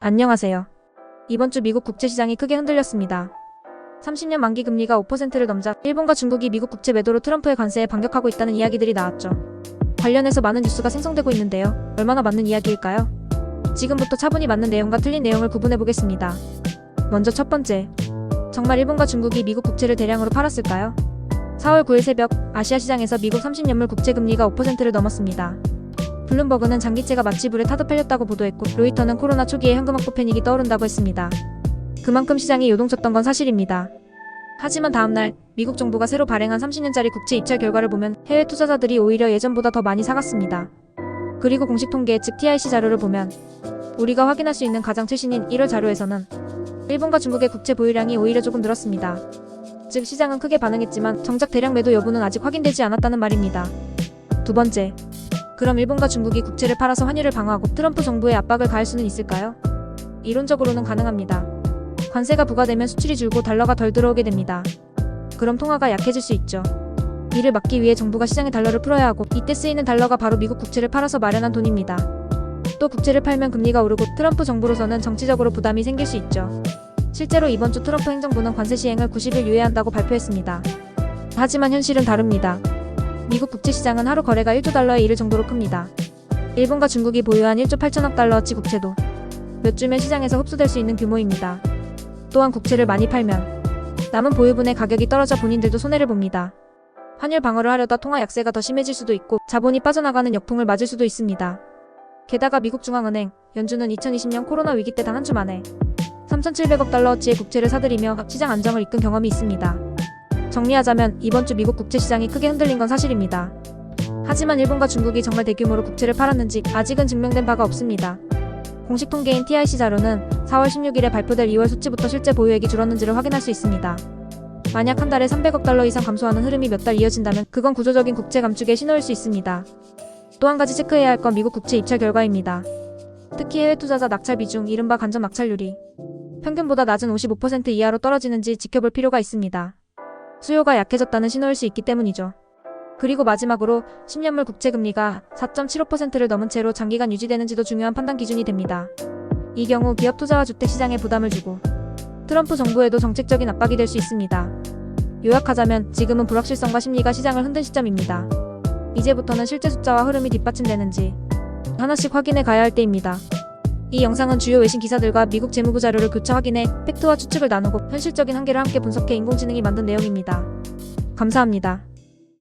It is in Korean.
안녕하세요. 이번 주 미국 국채시장이 크게 흔들렸습니다. 30년 만기 금리가 5%를 넘자 일본과 중국이 미국 국채 매도로 트럼프의 관세에 반격하고 있다는 이야기들이 나왔죠. 관련해서 많은 뉴스가 생성되고 있는데요. 얼마나 맞는 이야기일까요? 지금부터 차분히 맞는 내용과 틀린 내용을 구분해보겠습니다. 먼저 첫 번째. 정말 일본과 중국이 미국 국채를 대량으로 팔았을까요? 4월 9일 새벽 아시아 시장에서 미국 30년물 국채 금리가 5%를 넘었습니다. 블룸버그는 장기채가 마치 불에 타듯 팔렸다고 보도했고, 로이터는 코로나 초기에 현금 확보 패닉이 떠오른다고 했습니다. 그만큼 시장이 요동쳤던 건 사실입니다. 하지만 다음날 미국 정부가 새로 발행한 30년짜리 국채 입찰 결과를 보면 해외 투자자들이 오히려 예전보다 더 많이 사갔습니다. 그리고 공식 통계 즉 TIC 자료를 보면 우리가 확인할 수 있는 가장 최신인 1월 자료에서는 일본과 중국의 국채 보유량이 오히려 조금 늘었습니다. 즉 시장은 크게 반응했지만 정작 대량 매도 여부는 아직 확인되지 않았다는 말입니다. 두 번째. 그럼 일본과 중국이 국채를 팔아서 환율을 방어하고 트럼프 정부에 압박을 가할 수는 있을까요? 이론적으로는 가능합니다. 관세가 부과되면 수출이 줄고 달러가 덜 들어오게 됩니다. 그럼 통화가 약해질 수 있죠. 이를 막기 위해 정부가 시장에 달러를 풀어야 하고, 이때 쓰이는 달러가 바로 미국 국채를 팔아서 마련한 돈입니다. 또 국채를 팔면 금리가 오르고 트럼프 정부로서는 정치적으로 부담이 생길 수 있죠. 실제로 이번 주 트럼프 행정부는 관세 시행을 90일 유예한다고 발표했습니다. 하지만 현실은 다릅니다. 미국 국채 시장은 하루 거래가 1조 달러에 이를 정도로 큽니다. 일본과 중국이 보유한 1조 8천억 달러어치 국채도 몇 주면 시장에서 흡수될 수 있는 규모입니다. 또한 국채를 많이 팔면 남은 보유분의 가격이 떨어져 본인들도 손해를 봅니다. 환율 방어를 하려다 통화 약세가 더 심해질 수도 있고 자본이 빠져나가는 역풍을 맞을 수도 있습니다. 게다가 미국 중앙은행, 연준은 2020년 코로나 위기 때 단 한 주 만에 3,700억 달러어치의 국채를 사들이며 시장 안정을 이끈 경험이 있습니다. 정리하자면 이번 주 미국 국채 시장이 크게 흔들린 건 사실입니다. 하지만 일본과 중국이 정말 대규모로 국채를 팔았는지 아직은 증명된 바가 없습니다. 공식 통계인 TIC 자료는 4월 16일에 발표될 2월 수치부터 실제 보유액이 줄었는지를 확인할 수 있습니다. 만약 한 달에 300억 달러 이상 감소하는 흐름이 몇 달 이어진다면 그건 구조적인 국채 감축의 신호일 수 있습니다. 또 한 가지 체크해야 할 건 미국 국채 입찰 결과입니다. 특히 해외 투자자 낙찰 비중, 이른바 간접 낙찰률이 평균보다 낮은 55% 이하로 떨어지는지 지켜볼 필요가 있습니다. 수요가 약해졌다는 신호일 수 있기 때문이죠. 그리고 마지막으로 10년물 국채 금리가 4.75%를 넘은 채로 장기간 유지되는지도 중요한 판단 기준이 됩니다. 이 경우 기업 투자와 주택 시장에 부담을 주고 트럼프 정부에도 정책적인 압박이 될 수 있습니다. 요약하자면 지금은 불확실성과 심리가 시장을 흔든 시점입니다. 이제부터는 실제 숫자와 흐름이 뒷받침되는지 하나씩 확인해 가야 할 때입니다. 이 영상은 주요 외신 기사들과 미국 재무부 자료를 교차 확인해 팩트와 추측을 나누고 현실적인 한계를 함께 분석해 인공지능이 만든 내용입니다. 감사합니다.